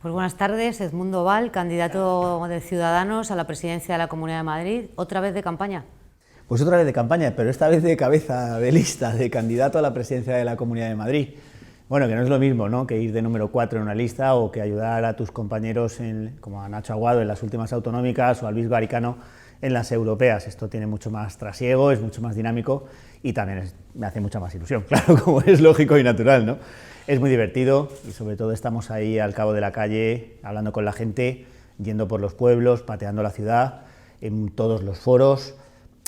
Pues buenas tardes, Edmundo Val, candidato de Ciudadanos a la presidencia de la Comunidad de Madrid. ¿Otra vez de campaña? Pues otra vez de campaña, pero esta vez de cabeza de lista, de candidato a la presidencia de la Comunidad de Madrid. Bueno, que no es lo mismo, ¿no?, que ir de número 4 en una lista o que ayudar a tus compañeros, como a Nacho Aguado en las últimas autonómicas o a Luis Garicano en las europeas. Esto tiene mucho más trasiego, es mucho más dinámico y también me hace mucha más ilusión, claro, como es lógico y natural, ¿no? Es muy divertido y sobre todo estamos ahí al cabo de la calle, hablando con la gente, yendo por los pueblos, pateando la ciudad, en todos los foros,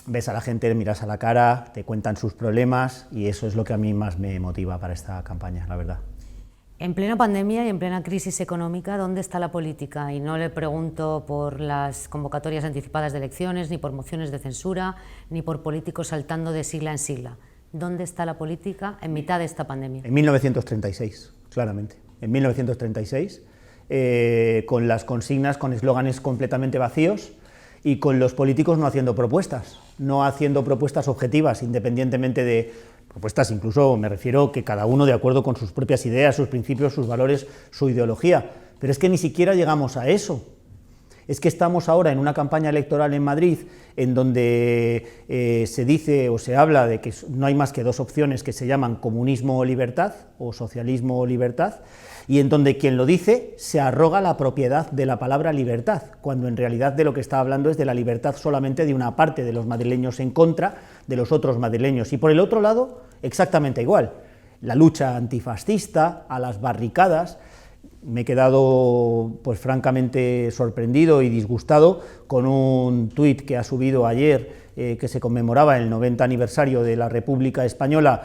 ves a la gente, miras a la cara, te cuentan sus problemas y eso es lo que a mí más me motiva para esta campaña, la verdad. En plena pandemia y en plena crisis económica, ¿dónde está la política? Y no le pregunto por las convocatorias anticipadas de elecciones, ni por mociones de censura, ni por políticos saltando de sigla en sigla. ¿Dónde está la política en mitad de esta pandemia? En 1936, claramente. En 1936, con las consignas, con eslóganes completamente vacíos y con los políticos no haciendo propuestas objetivas, independientemente de propuestas, incluso me refiero que cada uno de acuerdo con sus propias ideas, sus principios, sus valores, su ideología. Pero es que ni siquiera llegamos a eso. Es que estamos ahora en una campaña electoral en Madrid en donde se dice o se habla de que no hay más que dos opciones que se llaman comunismo o libertad, o socialismo o libertad, y en donde quien lo dice se arroga la propiedad de la palabra libertad, cuando en realidad de lo que está hablando es de la libertad solamente de una parte de los madrileños en contra de los otros madrileños. Y por el otro lado, exactamente igual, la lucha antifascista, a las barricadas. Me he quedado pues francamente sorprendido y disgustado con un tuit que ha subido ayer que se conmemoraba el 90 aniversario de la República Española,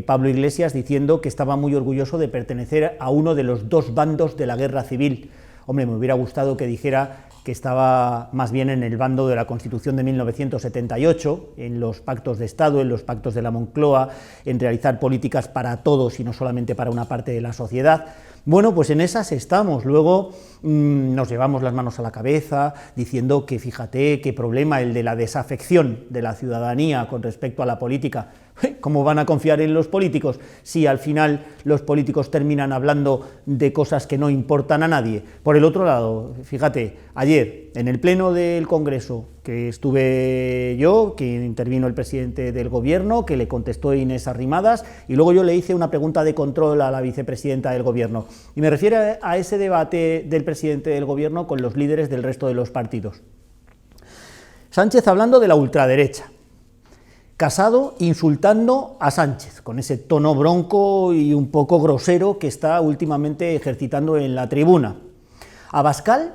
Pablo Iglesias, diciendo que estaba muy orgulloso de pertenecer a uno de los dos bandos de la guerra civil. Hombre, me hubiera gustado que dijera que estaba más bien en el bando de la Constitución de 1978, en los pactos de Estado, en los pactos de la Moncloa, en realizar políticas para todos y no solamente para una parte de la sociedad. Bueno, pues en esas estamos. Luego nos llevamos las manos a la cabeza diciendo que fíjate qué problema el de la desafección de la ciudadanía con respecto a la política. ¿Cómo van a confiar en los políticos si al final los políticos terminan hablando de cosas que no importan a nadie? Por el otro lado, fíjate, ayer en el pleno del Congreso, que estuve yo, que intervino el presidente del Gobierno, que le contestó Inés Arrimadas, y luego yo le hice una pregunta de control a la vicepresidenta del Gobierno. Y me refiero a ese debate del presidente del Gobierno con los líderes del resto de los partidos. Sánchez hablando de la ultraderecha. Casado insultando a Sánchez, con ese tono bronco y un poco grosero que está últimamente ejercitando en la tribuna. Abascal,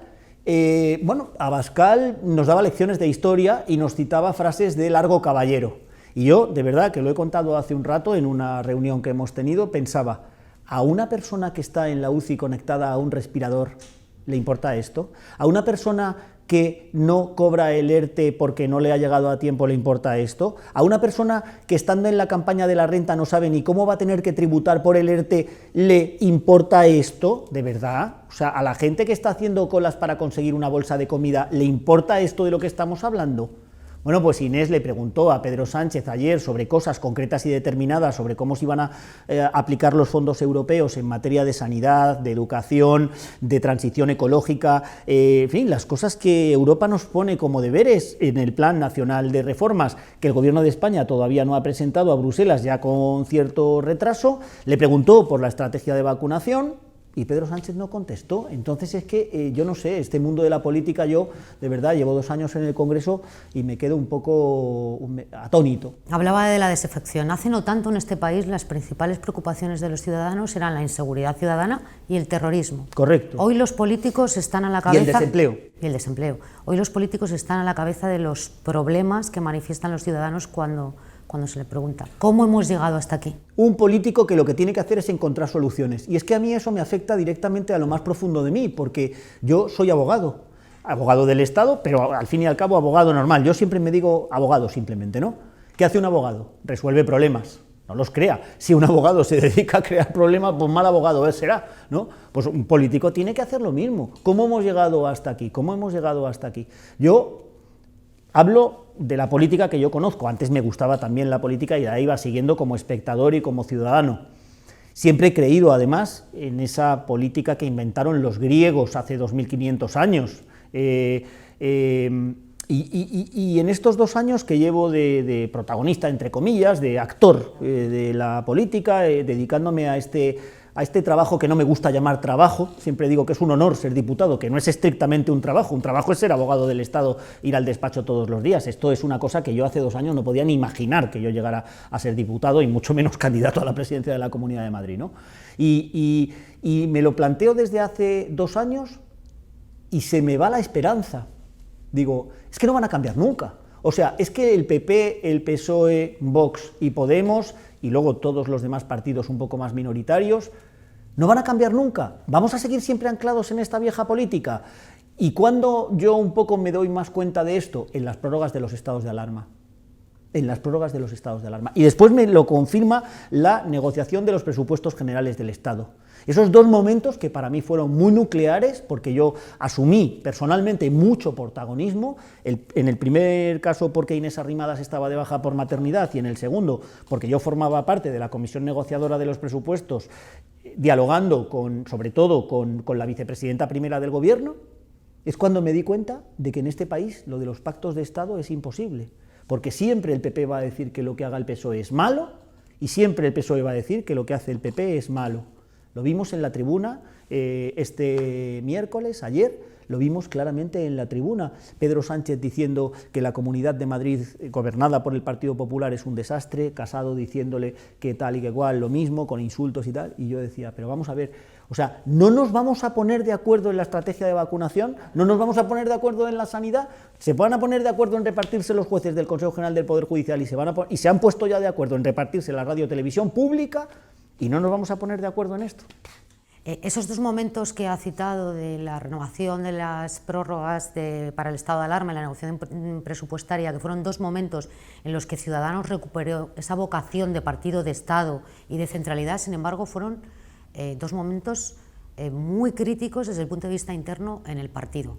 Abascal nos daba lecciones de historia y nos citaba frases de Largo Caballero. Y yo, de verdad, que lo he contado hace un rato en una reunión que hemos tenido, pensaba, ¿a una persona que está en la UCI conectada a un respirador le importa esto? ¿A una persona que no cobra el ERTE porque no le ha llegado a tiempo le importa esto? ¿A una persona que estando en la campaña de la renta no sabe ni cómo va a tener que tributar por el ERTE le importa esto? ¿De verdad? O sea, ¿a la gente que está haciendo colas para conseguir una bolsa de comida le importa esto de lo que estamos hablando? Bueno, pues Inés le preguntó a Pedro Sánchez ayer sobre cosas concretas y determinadas, sobre cómo se iban a aplicar los fondos europeos en materia de sanidad, de educación, de transición ecológica, en fin, las cosas que Europa nos pone como deberes en el Plan Nacional de Reformas, que el Gobierno de España todavía no ha presentado a Bruselas, ya con cierto retraso. Le preguntó por la estrategia de vacunación, y Pedro Sánchez no contestó. Entonces es que yo no sé, este mundo de la política, yo de verdad llevo 2 años en el Congreso y me quedo un poco atónito. Hablaba de la desafección. Hace no tanto en este país las principales preocupaciones de los ciudadanos eran la inseguridad ciudadana y el terrorismo. Correcto. Hoy los políticos están a la cabeza... Y el desempleo. Y el desempleo. Hoy los políticos están a la cabeza de los problemas que manifiestan los ciudadanos cuando se le pregunta, ¿cómo hemos llegado hasta aquí? Un político que lo que tiene que hacer es encontrar soluciones. Y es que a mí eso me afecta directamente a lo más profundo de mí, porque yo soy abogado del Estado, pero al fin y al cabo abogado normal. Yo siempre me digo abogado simplemente, ¿no? ¿Qué hace un abogado? Resuelve problemas. No los crea. Si un abogado se dedica a crear problemas, pues mal abogado será, ¿no? Pues un político tiene que hacer lo mismo. ¿Cómo hemos llegado hasta aquí? ¿Cómo hemos llegado hasta aquí? Yo hablo de la política que yo conozco. Antes me gustaba también la política y la iba siguiendo como espectador y como ciudadano. Siempre he creído, además, en esa política que inventaron los griegos hace 2500 años. Y en estos 2 años que llevo de protagonista, entre comillas, de actor de la política, dedicándome a este trabajo que no me gusta llamar trabajo, siempre digo que es un honor ser diputado, que no es estrictamente un trabajo es ser abogado del Estado, ir al despacho todos los días. Esto es una cosa que yo hace 2 años no podía ni imaginar que yo llegara a ser diputado y mucho menos candidato a la presidencia de la Comunidad de Madrid, ¿no? Y me lo planteo desde hace 2 años y se me va la esperanza. Digo, es que no van a cambiar nunca. O sea, es que el PP, el PSOE, Vox y Podemos, y luego todos los demás partidos un poco más minoritarios, no van a cambiar nunca. Vamos a seguir siempre anclados en esta vieja política. ¿Y cuándo yo un poco me doy más cuenta de esto? En las prórrogas de los estados de alarma. En las prórrogas de los estados de alarma. Y después me lo confirma la negociación de los presupuestos generales del Estado. Esos 2 momentos que para mí fueron muy nucleares, porque yo asumí personalmente mucho protagonismo, en el primer caso porque Inés Arrimadas estaba de baja por maternidad, y en el segundo porque yo formaba parte de la comisión negociadora de los presupuestos, dialogando sobre todo con la vicepresidenta primera del Gobierno, es cuando me di cuenta de que en este país lo de los pactos de Estado es imposible, porque siempre el PP va a decir que lo que haga el PSOE es malo, y siempre el PSOE va a decir que lo que hace el PP es malo. Lo vimos en la tribuna este miércoles, ayer, lo vimos claramente en la tribuna. Pedro Sánchez diciendo que la Comunidad de Madrid, gobernada por el Partido Popular, es un desastre, Casado diciéndole que tal y que igual, lo mismo, con insultos y tal, y yo decía, pero vamos a ver, o sea, ¿no nos vamos a poner de acuerdo en la estrategia de vacunación? ¿No nos vamos a poner de acuerdo en la sanidad? ¿Se van a poner de acuerdo en repartirse los jueces del Consejo General del Poder Judicial y se han puesto ya de acuerdo en repartirse la radio y televisión pública? ¿Y no nos vamos a poner de acuerdo en esto? Esos 2 momentos que ha citado de la renovación de las prórrogas para el estado de alarma y la negociación presupuestaria, que fueron 2 momentos en los que Ciudadanos recuperó esa vocación de partido de Estado y de centralidad, sin embargo, fueron 2 momentos muy críticos desde el punto de vista interno en el partido.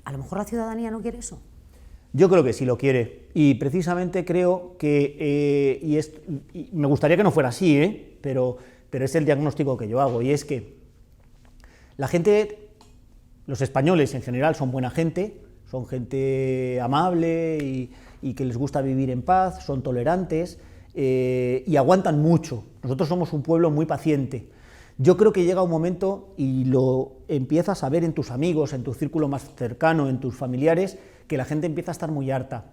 ¿A lo mejor la ciudadanía no quiere eso? Yo creo que sí lo quiere, y precisamente creo que, y me gustaría que no fuera así, pero es el diagnóstico que yo hago, y es que la gente, los españoles en general son buena gente, son gente amable y que les gusta vivir en paz, son tolerantes y aguantan mucho. Nosotros somos un pueblo muy paciente. Yo creo que llega un momento, y lo empiezas a ver en tus amigos, en tu círculo más cercano, en tus familiares, que la gente empieza a estar muy harta.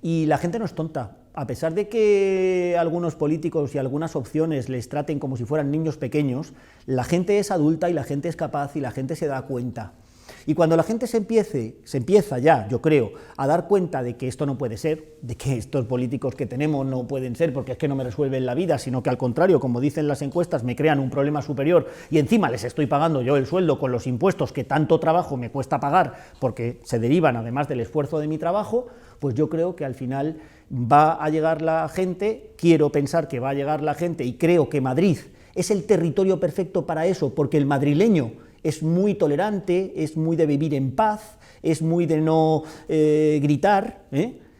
Y la gente no es tonta. A pesar de que algunos políticos y algunas opciones les traten como si fueran niños pequeños, la gente es adulta y la gente es capaz y la gente se da cuenta. Y cuando la gente se empieza ya, yo creo, a dar cuenta de que esto no puede ser, de que estos políticos que tenemos no pueden ser porque es que no me resuelven la vida, sino que al contrario, como dicen las encuestas, me crean un problema superior y encima les estoy pagando yo el sueldo con los impuestos que tanto trabajo me cuesta pagar porque se derivan además del esfuerzo de mi trabajo, pues yo creo que al final va a llegar la gente, quiero pensar que va a llegar la gente y creo que Madrid es el territorio perfecto para eso, porque el madrileño es muy tolerante, es muy de vivir en paz, es muy de no gritar,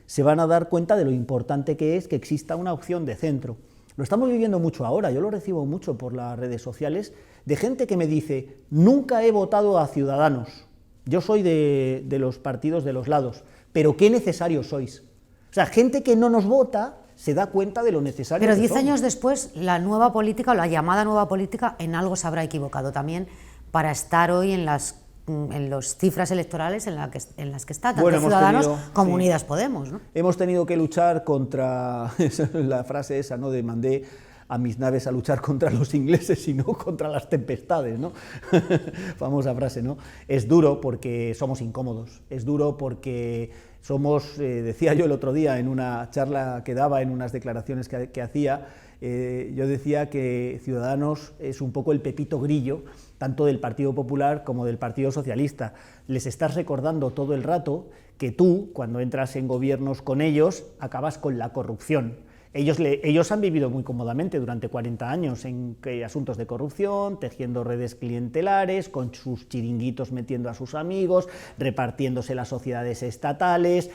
se van a dar cuenta de lo importante que es que exista una opción de centro. Lo estamos viviendo mucho ahora, yo lo recibo mucho por las redes sociales, de gente que me dice, nunca he votado a Ciudadanos, yo soy de los partidos de los lados, pero qué necesarios sois. O sea, gente que no nos vota se da cuenta de lo necesario que Pero 10 somos. años después, la nueva política, o la llamada nueva política, en algo se habrá equivocado también para estar hoy en las cifras electorales en las que está, tanto Ciudadanos como Unidas Podemos, ¿no? Hemos tenido que luchar contra, la frase esa, ¿no?, de mandé a mis naves a luchar contra los ingleses y no contra las tempestades, ¿no? Famosa frase, ¿no? Es duro porque somos incómodos, es duro porque somos, decía yo el otro día en una charla que daba, en unas declaraciones que hacía, yo decía que Ciudadanos es un poco el Pepito Grillo, tanto del Partido Popular como del Partido Socialista. Les estás recordando todo el rato que tú, cuando entras en gobiernos con ellos, acabas con la corrupción. Ellos han vivido muy cómodamente durante 40 años en asuntos de corrupción, tejiendo redes clientelares, con sus chiringuitos metiendo a sus amigos, repartiéndose las sociedades estatales,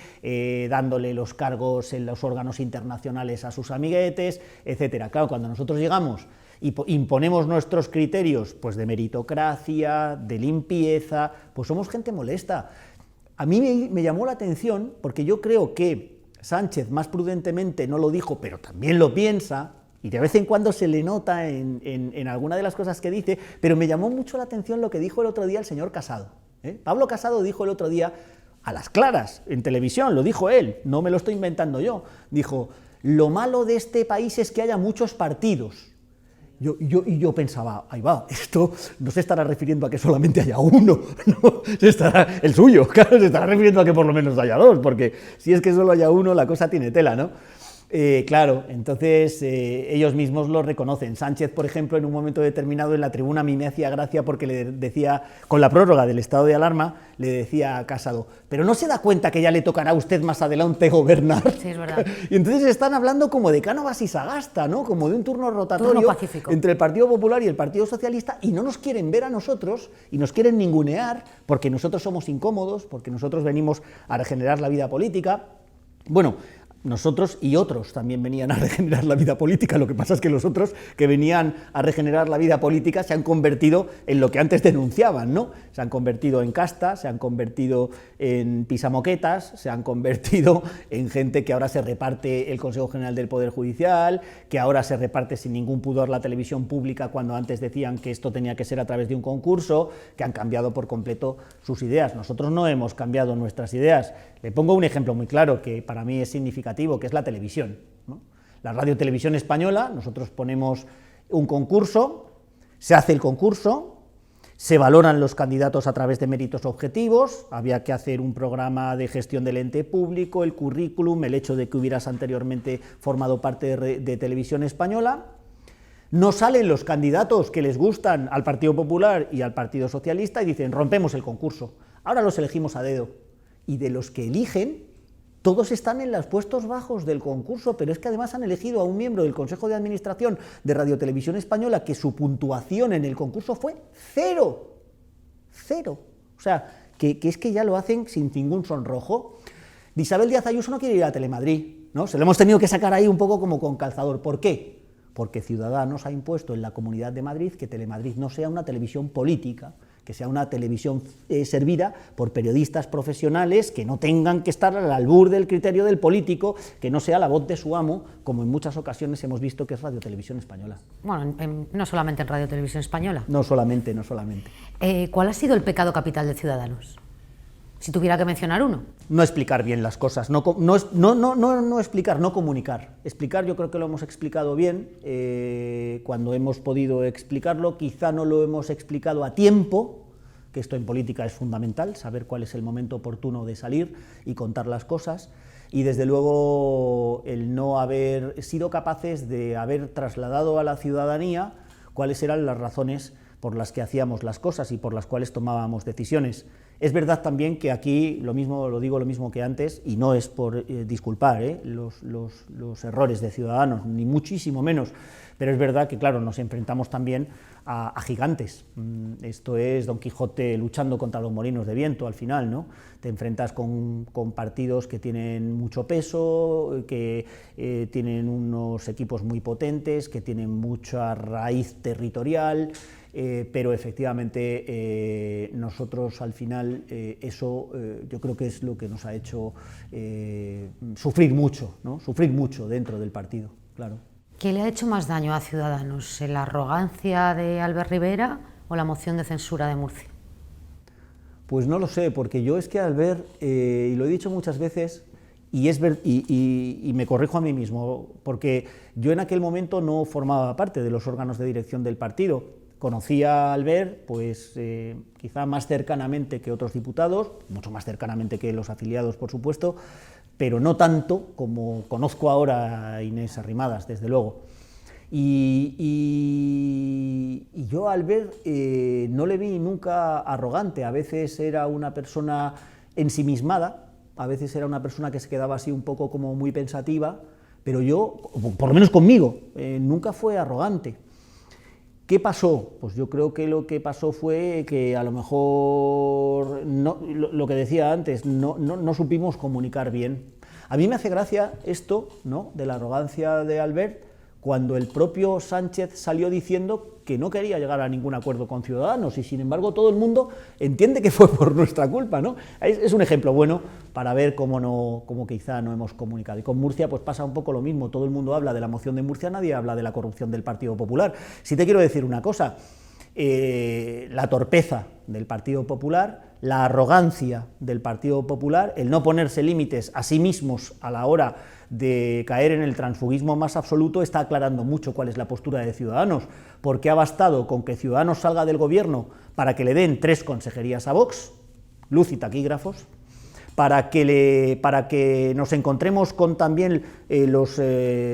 dándole los cargos en los órganos internacionales a sus amiguetes, etcétera. Claro, cuando nosotros llegamos y imponemos nuestros criterios pues de meritocracia, de limpieza, pues somos gente molesta. A mí me llamó la atención, porque yo creo que Sánchez más prudentemente no lo dijo, pero también lo piensa, y de vez en cuando se le nota en alguna de las cosas que dice, pero me llamó mucho la atención lo que dijo el otro día el señor Casado. Pablo Casado dijo el otro día, a las claras, en televisión, lo dijo él, no me lo estoy inventando yo, dijo, lo malo de este país es que haya muchos partidos. Yo pensaba, ahí va, esto no se estará refiriendo a que solamente haya uno, no, el suyo, claro, se estará refiriendo a que por lo menos haya dos, porque si es que solo haya uno, la cosa tiene tela, ¿no? Claro, entonces ellos mismos lo reconocen. Sánchez, por ejemplo, en un momento determinado en la tribuna a mí me hacía gracia porque le decía, con la prórroga del estado de alarma, le decía a Casado, pero ¿no se da cuenta que ya le tocará a usted más adelante gobernar? Sí, es verdad. Y entonces están hablando como de Cánovas y Sagasta, ¿no? Como de un turno rotatorio entre el Partido Popular y el Partido Socialista, y no nos quieren ver a nosotros y nos quieren ningunear porque nosotros somos incómodos, porque nosotros venimos a regenerar la vida política. Bueno, nosotros y otros también venían a regenerar la vida política, lo que pasa es que los otros que venían a regenerar la vida política se han convertido en lo que antes denunciaban, ¿no? Se han convertido en castas, se han convertido en pisamoquetas, se han convertido en gente que ahora se reparte el Consejo General del Poder Judicial, que ahora se reparte sin ningún pudor la televisión pública cuando antes decían que esto tenía que ser a través de un concurso, que han cambiado por completo sus ideas. Nosotros no hemos cambiado nuestras ideas. Le pongo un ejemplo muy claro que para mí es significativo, que es la televisión, ¿no? La Radio-Televisión Española, nosotros ponemos un concurso, se hace el concurso, se valoran los candidatos a través de méritos objetivos, había que hacer un programa de gestión del ente público, el currículum, el hecho de que hubieras anteriormente formado parte de Televisión Española. No salen los candidatos que les gustan al Partido Popular y al Partido Socialista y dicen, rompemos el concurso, ahora los elegimos a dedo. Y de los que eligen, todos están en los puestos bajos del concurso, pero es que además han elegido a un miembro del Consejo de Administración de Radio-Televisión Española que su puntuación en el concurso fue 0. 0. O sea, que es que ya lo hacen sin ningún sonrojo. Isabel Díaz Ayuso no quiere ir a Telemadrid, ¿no? Se lo hemos tenido que sacar ahí un poco como con calzador. ¿Por qué? Porque Ciudadanos ha impuesto en la Comunidad de Madrid que Telemadrid no sea una televisión política, que sea una televisión servida por periodistas profesionales que no tengan que estar al albur del criterio del político, que no sea la voz de su amo, como en muchas ocasiones hemos visto que es Radio-Televisión Española. Bueno, no solamente en Radio-Televisión Española. No solamente. ¿Cuál ha sido el pecado capital de Ciudadanos? Si tuviera que mencionar uno. No explicar bien las cosas, no explicar, no comunicar. Explicar yo creo que lo hemos explicado bien, cuando hemos podido explicarlo, quizá no lo hemos explicado a tiempo, que esto en política es fundamental, saber cuál es el momento oportuno de salir y contar las cosas, y desde luego el no haber sido capaces de haber trasladado a la ciudadanía cuáles eran las razones por las que hacíamos las cosas y por las cuales tomábamos decisiones. Es verdad también que aquí lo digo lo mismo que antes, y no es por disculpar los errores de Ciudadanos, ni muchísimo menos, pero es verdad que, claro, nos enfrentamos también a gigantes. Esto es Don Quijote luchando contra los molinos de viento al final, ¿no? Te enfrentas con partidos que tienen mucho peso, que tienen unos equipos muy potentes, que tienen mucha raíz territorial, pero efectivamente nosotros al final eso yo creo que es lo que nos ha hecho sufrir mucho, ¿no? Sufrir mucho dentro del partido, claro. ¿Qué le ha hecho más daño a Ciudadanos, la arrogancia de Albert Rivera o la moción de censura de Murcia? Pues no lo sé, porque yo es que Albert, y lo he dicho muchas veces, y me corrijo a mí mismo, porque yo en aquel momento no formaba parte de los órganos de dirección del partido. Conocía a Albert, pues quizá más cercanamente que otros diputados, mucho más cercanamente que los afiliados, por supuesto, pero no tanto como conozco ahora a Inés Arrimadas, desde luego. Y yo a Albert no le vi nunca arrogante, a veces era una persona ensimismada, a veces era una persona que se quedaba así un poco como muy pensativa, pero yo, por lo menos conmigo, nunca fue arrogante. ¿Qué pasó? Pues yo creo que lo que pasó fue que a lo mejor, lo que decía antes, no supimos comunicar bien. A mí me hace gracia esto, ¿no?, de la arrogancia de Albert, cuando el propio Sánchez salió diciendo que no quería llegar a ningún acuerdo con Ciudadanos, y sin embargo todo el mundo entiende que fue por nuestra culpa, ¿no? Es un ejemplo bueno para ver cómo quizá no hemos comunicado. Y con Murcia pues pasa un poco lo mismo, todo el mundo habla de la moción de Murcia, nadie habla de la corrupción del Partido Popular. Sí te quiero decir una cosa, la torpeza del Partido Popular, la arrogancia del Partido Popular, el no ponerse límites a sí mismos a la hora de caer en el transfugismo más absoluto, está aclarando mucho cuál es la postura de Ciudadanos, porque ha bastado con que Ciudadanos salga del gobierno para que le den 3 consejerías a Vox, luz y taquígrafos, para que nos encontremos con también los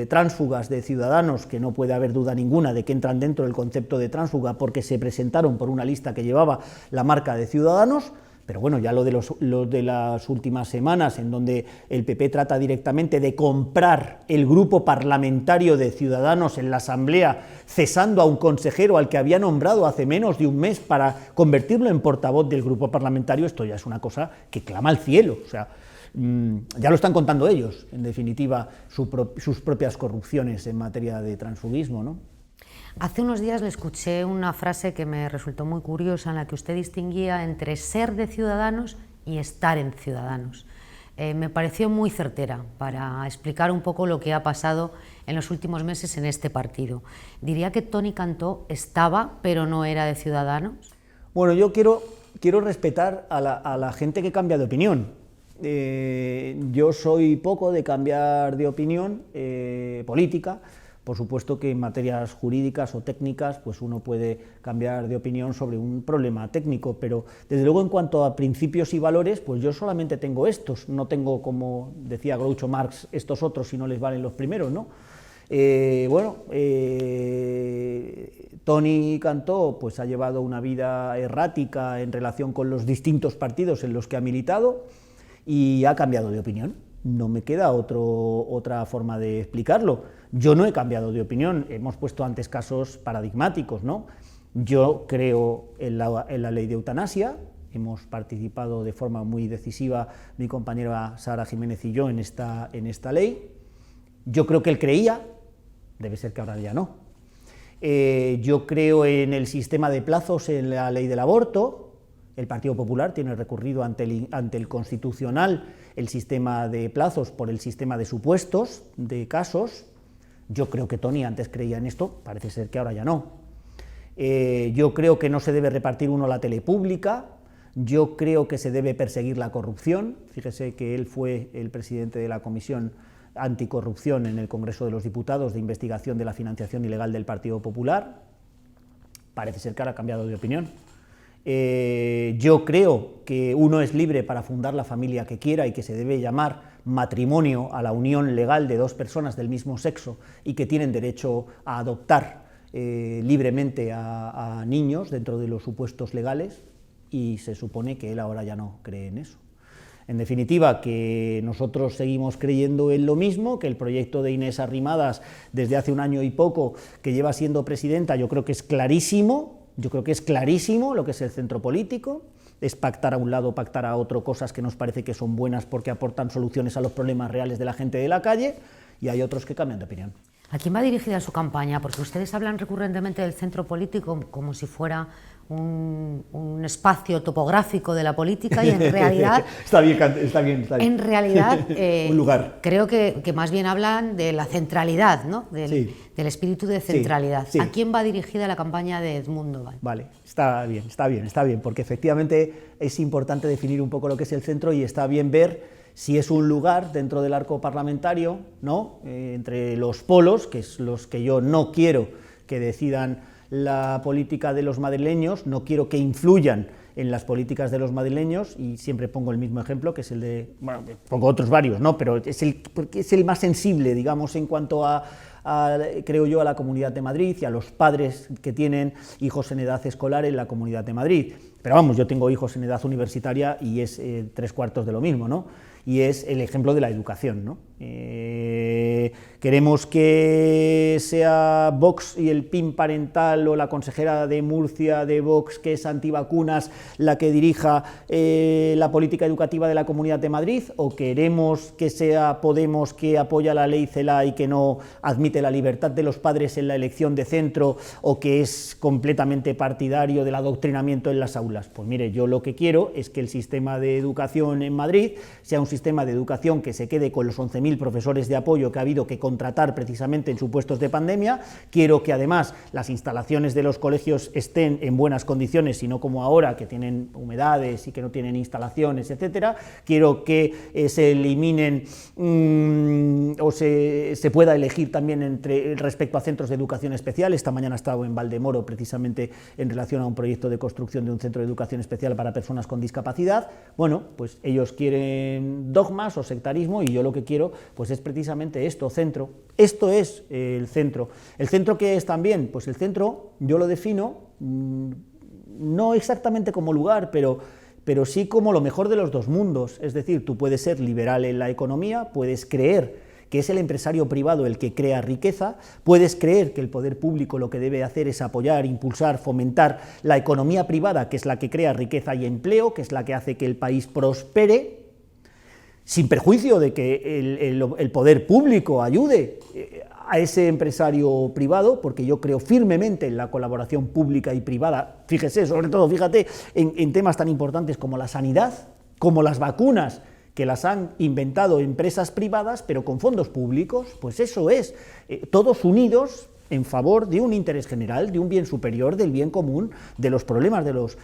tránsfugas de Ciudadanos, que no puede haber duda ninguna de que entran dentro del concepto de tránsfuga porque se presentaron por una lista que llevaba la marca de Ciudadanos. Pero bueno, ya lo de las últimas semanas, en donde el PP trata directamente de comprar el grupo parlamentario de Ciudadanos en la Asamblea, cesando a un consejero al que había nombrado hace menos de un mes para convertirlo en portavoz del grupo parlamentario, esto ya es una cosa que clama al cielo. O sea, ya lo están contando ellos, en definitiva, sus propias corrupciones en materia de transfugismo, ¿no? Hace unos días le escuché una frase que me resultó muy curiosa, en la que usted distinguía entre ser de Ciudadanos y estar en Ciudadanos. Me pareció muy certera para explicar un poco lo que ha pasado en los últimos meses en este partido. ¿Diría que Toni Cantó estaba, pero no era de Ciudadanos? Bueno, yo quiero respetar a la gente que cambia de opinión. Yo soy poco de cambiar de opinión política. Por supuesto que en materias jurídicas o técnicas pues uno puede cambiar de opinión sobre un problema técnico, pero desde luego en cuanto a principios y valores, pues yo solamente tengo estos, no tengo, como decía Groucho Marx, estos otros si no les valen los primeros, ¿no? Toni Cantó pues ha llevado una vida errática en relación con los distintos partidos en los que ha militado y ha cambiado de opinión. No me queda otra forma de explicarlo. Yo no he cambiado de opinión, hemos puesto antes casos paradigmáticos, ¿no? Yo creo en la ley de eutanasia, hemos participado de forma muy decisiva mi compañera Sara Jiménez y yo en esta ley. Yo creo que él creía, debe ser que ahora ya no. Yo creo en el sistema de plazos en la ley del aborto. El Partido Popular tiene recurrido ante el Constitucional el sistema de plazos por el sistema de supuestos, de casos. Yo creo que Toni antes creía en esto, parece ser que ahora ya no. Yo creo que no se debe repartir uno la tele pública, yo creo que se debe perseguir la corrupción. Fíjese que él fue el presidente de la Comisión Anticorrupción en el Congreso de los Diputados de investigación de la financiación ilegal del Partido Popular. Parece ser que ahora ha cambiado de opinión. Yo creo que uno es libre para fundar la familia que quiera y que se debe llamar matrimonio a la unión legal de 2 personas del mismo sexo y que tienen derecho a adoptar libremente a niños dentro de los supuestos legales, y se supone que él ahora ya no cree en eso. En definitiva, que nosotros seguimos creyendo en lo mismo, que el proyecto de Inés Arrimadas desde hace un año y poco que lleva siendo presidenta, yo creo que es clarísimo. Yo creo que es clarísimo lo que es el centro político, es pactar a un lado, pactar a otro, cosas que nos parece que son buenas porque aportan soluciones a los problemas reales de la gente de la calle, y hay otros que cambian de opinión. ¿A quién va dirigida su campaña? Porque ustedes hablan recurrentemente del centro político como si fuera un espacio topográfico de la política, y en realidad... Está bien. En realidad, un lugar. Creo que más bien hablan de la centralidad, ¿no? Del espíritu de centralidad. Sí. ¿A quién va dirigida la campaña de Edmundo Val? Vale, está bien, porque efectivamente es importante definir un poco lo que es el centro, y está bien ver si es un lugar dentro del arco parlamentario, ¿no? Entre los polos, que es los que yo no quiero que decidan la política de los madrileños, no quiero que influyan en las políticas de los madrileños, y siempre pongo el mismo ejemplo, que es el de, bueno, pongo otros varios, ¿no? Pero porque es el más sensible, digamos, en cuanto creo yo, a la Comunidad de Madrid y a los padres que tienen hijos en edad escolar en la Comunidad de Madrid. Pero vamos, yo tengo hijos en edad universitaria y es 3/4 de lo mismo, ¿no? Y es el ejemplo de la educación, ¿no? Queremos que sea Vox y el PIN parental o la consejera de Murcia de Vox, que es antivacunas, la que dirija la política educativa de la Comunidad de Madrid, o queremos que sea Podemos, que apoya la ley CELA y que no admite la libertad de los padres en la elección de centro, o que es completamente partidario del adoctrinamiento en las aulas. Pues mire, yo lo que quiero es que el sistema de educación en Madrid sea un sistema de educación que se quede con los 11.000 profesores de apoyo que ha habido que contratar precisamente en supuestos de pandemia. Quiero que además las instalaciones de los colegios estén en buenas condiciones, y no como ahora, que tienen humedades y que no tienen instalaciones, etcétera. Quiero que se eliminen o se pueda elegir también respecto a centros de educación especial. Esta mañana he estado en Valdemoro precisamente en relación a un proyecto de construcción de un centro de educación especial para personas con discapacidad. Bueno, pues ellos quieren dogmas o sectarismo, y yo lo que quiero pues es precisamente esto, centro. Esto es el centro. ¿El centro qué es también? Pues el centro yo lo defino no exactamente como lugar, pero sí como lo mejor de los dos mundos. Es decir, tú puedes ser liberal en la economía, puedes creer que es el empresario privado el que crea riqueza, puedes creer que el poder público lo que debe hacer es apoyar, impulsar, fomentar la economía privada, que es la que crea riqueza y empleo, que es la que hace que el país prospere, sin perjuicio de que el poder público ayude a ese empresario privado, porque yo creo firmemente en la colaboración pública y privada. Fíjese, sobre todo, fíjate, en temas tan importantes como la sanidad, como las vacunas, que las han inventado empresas privadas, pero con fondos públicos. Pues eso es, todos unidos en favor de un interés general, de un bien superior, del bien común, de los problemas de los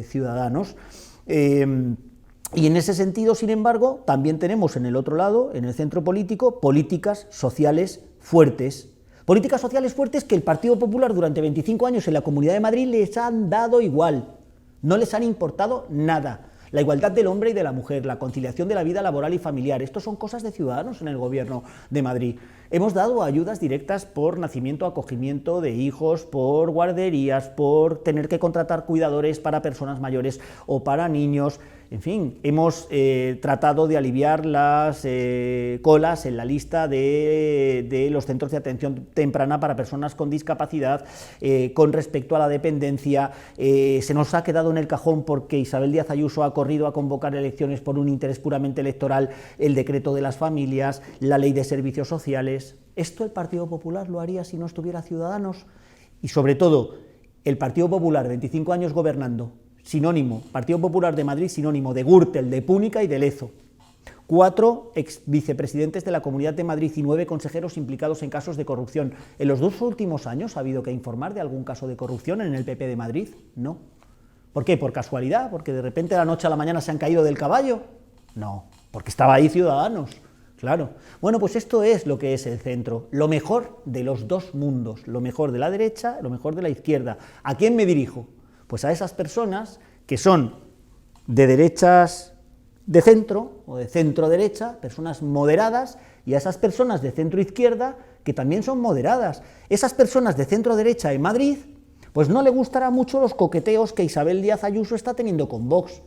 ciudadanos. Y en ese sentido, sin embargo, también tenemos en el otro lado, en el centro político, políticas sociales fuertes. Políticas sociales fuertes que el Partido Popular durante 25 años en la Comunidad de Madrid les han dado igual, no les han importado nada. La igualdad del hombre y de la mujer, la conciliación de la vida laboral y familiar, esto son cosas de Ciudadanos en el Gobierno de Madrid. Hemos dado ayudas directas por nacimiento, acogimiento de hijos, por guarderías, por tener que contratar cuidadores para personas mayores o para niños. En fin, hemos tratado de aliviar las colas en la lista de los centros de atención temprana para personas con discapacidad. Con respecto a la dependencia, se nos ha quedado en el cajón porque Isabel Díaz Ayuso ha corrido a convocar elecciones por un interés puramente electoral, el decreto de las familias, la ley de servicios sociales. ¿Esto el Partido Popular lo haría si no estuviera Ciudadanos? Y sobre todo, el Partido Popular, 25 años gobernando, sinónimo, Partido Popular de Madrid, sinónimo de Gürtel, de Púnica y de Lezo. 4 ex vicepresidentes de la Comunidad de Madrid y 9 consejeros implicados en casos de corrupción. ¿En los 2 últimos años ha habido que informar de algún caso de corrupción en el PP de Madrid? No. ¿Por qué? ¿Por casualidad? ¿Porque de repente de la noche a la mañana se han caído del caballo? No, porque estaba ahí Ciudadanos. Claro. Bueno, pues esto es lo que es el centro, lo mejor de los dos mundos, lo mejor de la derecha, lo mejor de la izquierda. ¿A quién me dirijo? Pues a esas personas que son de derechas de centro o de centro-derecha, personas moderadas, y a esas personas de centro-izquierda que también son moderadas. Esas personas de centro-derecha en Madrid, pues no le gustará mucho los coqueteos que Isabel Díaz Ayuso está teniendo con Vox.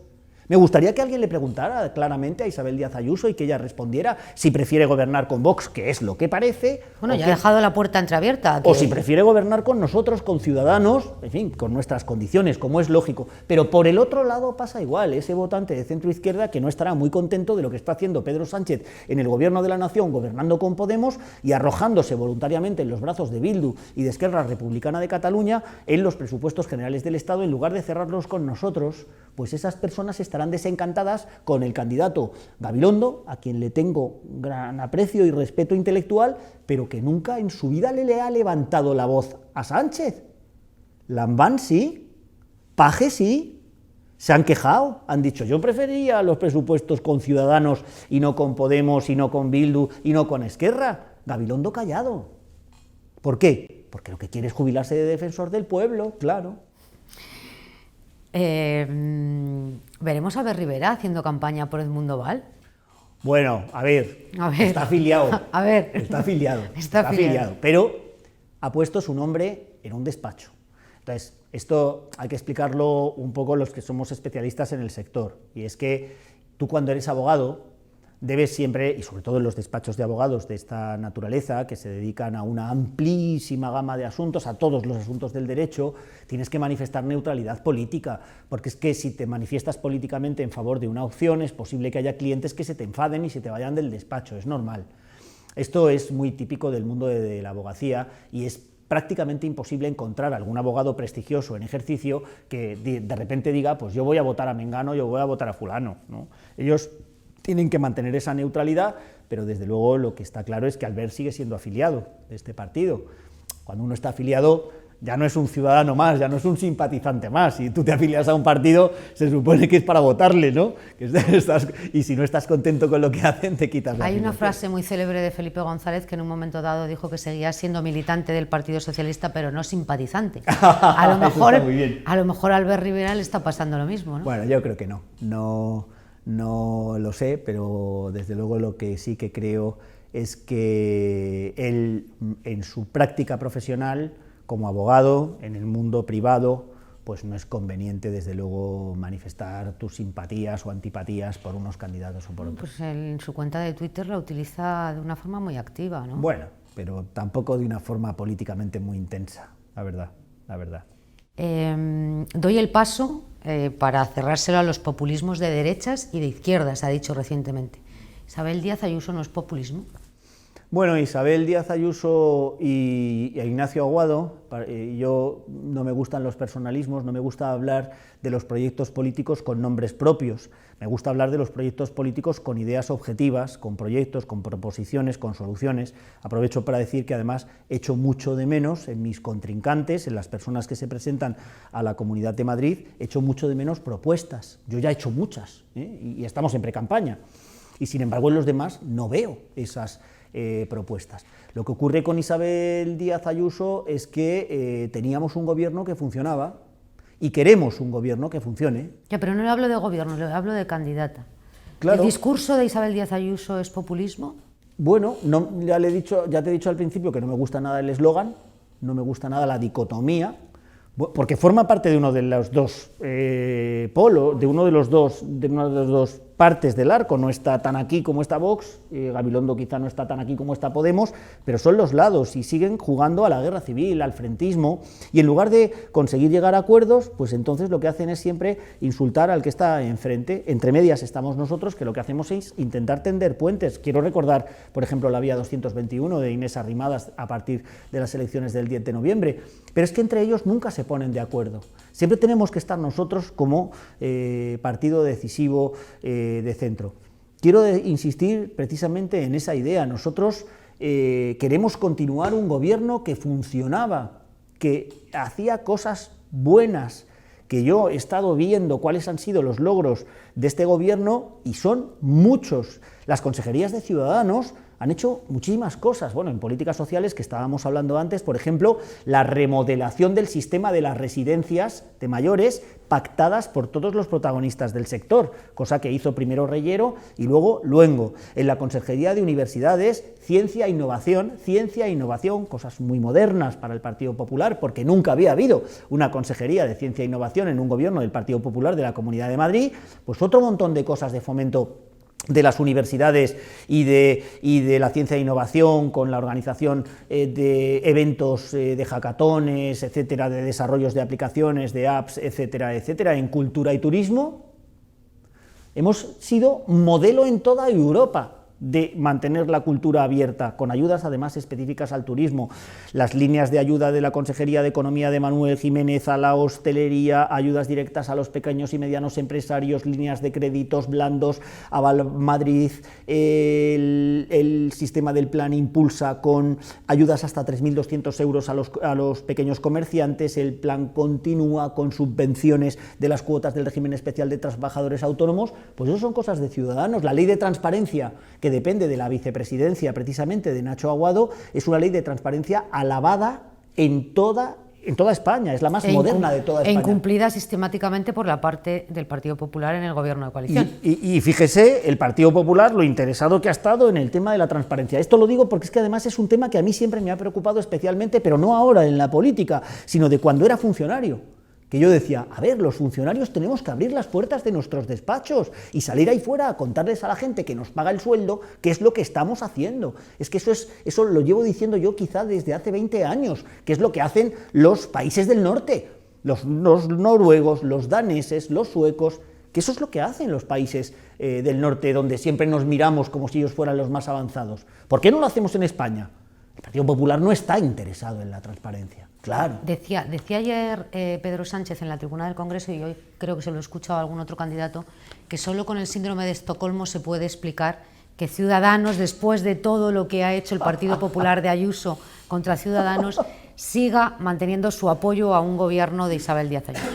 Me gustaría que alguien le preguntara claramente a Isabel Díaz Ayuso y que ella respondiera si prefiere gobernar con Vox, que es lo que parece. Bueno, ya ha dejado la puerta entreabierta. O si prefiere gobernar con nosotros, con Ciudadanos, en fin, con nuestras condiciones, como es lógico. Pero por el otro lado pasa igual, ese votante de centro-izquierda que no estará muy contento de lo que está haciendo Pedro Sánchez en el Gobierno de la Nación, gobernando con Podemos y arrojándose voluntariamente en los brazos de Bildu y de Esquerra Republicana de Cataluña en los presupuestos generales del Estado, en lugar de cerrarlos con nosotros. Pues esas personas estarán desencantadas con el candidato Gabilondo, a quien le tengo gran aprecio y respeto intelectual, pero que nunca en su vida le ha levantado la voz a Sánchez. Lambán sí, Paje sí, se han quejado, han dicho yo prefería los presupuestos con Ciudadanos y no con Podemos y no con Bildu y no con Esquerra. Gabilondo callado. ¿Por qué? Porque lo que quiere es jubilarse de defensor del pueblo, claro. ¿Veremos a Albert Rivera haciendo campaña por Edmundo Val? Bueno, a ver, está afiliado. A ver. Está afiliado, pero ha puesto su nombre en un despacho. Entonces, esto hay que explicarlo un poco los que somos especialistas en el sector, y es que tú cuando eres abogado debes siempre, y sobre todo en los despachos de abogados de esta naturaleza, que se dedican a una amplísima gama de asuntos, a todos los asuntos del derecho, tienes que manifestar neutralidad política, porque es que si te manifiestas políticamente en favor de una opción, es posible que haya clientes que se te enfaden y se te vayan del despacho, es normal. Esto es muy típico del mundo de la abogacía y es prácticamente imposible encontrar algún abogado prestigioso en ejercicio que de repente diga, pues yo voy a votar a Mengano, yo voy a votar a fulano, ¿no? Ellos tienen que mantener esa neutralidad, pero desde luego lo que está claro es que Albert sigue siendo afiliado de este partido. Cuando uno está afiliado ya no es un ciudadano más, ya no es un simpatizante más. Si tú te afilias a un partido, se supone que es para votarle, ¿no? Y si no estás contento con lo que hacen, te quitas la Hay una afiliación. frase muy célebre de Felipe González que en un momento dado dijo que seguía siendo militante del Partido Socialista, pero no simpatizante. A lo mejor a Albert Rivera le está pasando lo mismo, ¿no? Bueno, yo creo que no. No lo sé, pero desde luego lo que sí que creo es que él, en su práctica profesional, como abogado, en el mundo privado, pues no es conveniente, desde luego, manifestar tus simpatías o antipatías por unos candidatos o por otros. Pues en su cuenta de Twitter la utiliza de una forma muy activa, ¿no? Bueno, pero tampoco de una forma políticamente muy intensa, la verdad. Doy el paso para cerrárselo a los populismos de derechas y de izquierdas, ha dicho recientemente. ¿Isabel Díaz Ayuso no es populismo? Bueno, Isabel Díaz Ayuso y Ignacio Aguado, yo no me gustan los personalismos, no me gusta hablar de los proyectos políticos con nombres propios, me gusta hablar de los proyectos políticos con ideas objetivas, con proyectos, con proposiciones, con soluciones. Aprovecho para decir que además echo mucho de menos en mis contrincantes, en las personas que se presentan a la Comunidad de Madrid, echo mucho de menos propuestas. Yo ya he hecho muchas, y estamos en precampaña, y sin embargo en los demás no veo esas propuestas. Lo que ocurre con Isabel Díaz Ayuso es que teníamos un gobierno que funcionaba y queremos un gobierno que funcione. Ya, pero no le hablo de gobierno, le hablo de candidata. Claro. ¿El discurso de Isabel Díaz Ayuso es populismo? Bueno, ya te he dicho al principio que no me gusta nada el eslogan, no me gusta nada la dicotomía, porque forma parte de uno de los dos polos, de una de las dos partes del arco. No está tan aquí como está Vox, Gabilondo quizá no está tan aquí como está Podemos, pero son los lados y siguen jugando a la guerra civil, al frentismo, y en lugar de conseguir llegar a acuerdos, pues entonces lo que hacen es siempre insultar al que está enfrente. Entre medias estamos nosotros, que lo que hacemos es intentar tender puentes. Quiero recordar, por ejemplo, la vía 221 de Inés Arrimadas a partir de las elecciones del 10 de noviembre, pero es que entre ellos nunca se ponen de acuerdo. Siempre tenemos que estar nosotros como partido decisivo de centro. Quiero insistir precisamente en esa idea. Nosotros queremos continuar un gobierno que funcionaba, que hacía cosas buenas, que yo he estado viendo cuáles han sido los logros de este gobierno y son muchos. Las consejerías de Ciudadanos han hecho muchísimas cosas, bueno, en políticas sociales que estábamos hablando antes, por ejemplo, la remodelación del sistema de las residencias de mayores pactadas por todos los protagonistas del sector, cosa que hizo primero Reyero y luego Luengo. En la Consejería de Universidades, ciencia e innovación, cosas muy modernas para el Partido Popular, porque nunca había habido una Consejería de Ciencia e Innovación en un gobierno del Partido Popular de la Comunidad de Madrid, pues otro montón de cosas de fomento de las universidades y de la ciencia e innovación, con la organización de eventos de hackatones, etcétera, de desarrollos de aplicaciones, de apps, etcétera, etcétera, en cultura y turismo. Hemos sido modelo en toda Europa de mantener la cultura abierta, con ayudas además específicas al turismo, las líneas de ayuda de la Consejería de Economía de Manuel Jiménez a la hostelería, ayudas directas a los pequeños y medianos empresarios, líneas de créditos blandos, Aval Madrid, el sistema del plan Impulsa con ayudas hasta 3.200 euros a los pequeños comerciantes, el plan Continúa con subvenciones de las cuotas del régimen especial de trabajadores autónomos. Pues eso son cosas de Ciudadanos. La ley de transparencia, que depende de la vicepresidencia precisamente de Nacho Aguado, es una ley de transparencia alabada en toda España, es la más moderna de toda España. Incumplida sistemáticamente por la parte del Partido Popular en el gobierno de coalición. Y fíjese, el Partido Popular, lo interesado que ha estado en el tema de la transparencia. Esto lo digo porque es que además es un tema que a mí siempre me ha preocupado especialmente, pero no ahora en la política, sino de cuando era funcionario, que yo decía, a ver, los funcionarios tenemos que abrir las puertas de nuestros despachos y salir ahí fuera a contarles a la gente que nos paga el sueldo qué es lo que estamos haciendo. Es que eso lo llevo diciendo yo quizá desde hace 20 años, que es lo que hacen los países del norte, los noruegos, los daneses, los suecos, que eso es lo que hacen los países del norte, donde siempre nos miramos como si ellos fueran los más avanzados. ¿Por qué no lo hacemos en España? El Partido Popular no está interesado en la transparencia. Claro. Decía ayer Pedro Sánchez en la tribuna del Congreso, y hoy creo que se lo he escuchado a algún otro candidato, que solo con el síndrome de Estocolmo se puede explicar que Ciudadanos, después de todo lo que ha hecho el Partido Popular de Ayuso contra Ciudadanos, siga manteniendo su apoyo a un gobierno de Isabel Díaz Ayuso.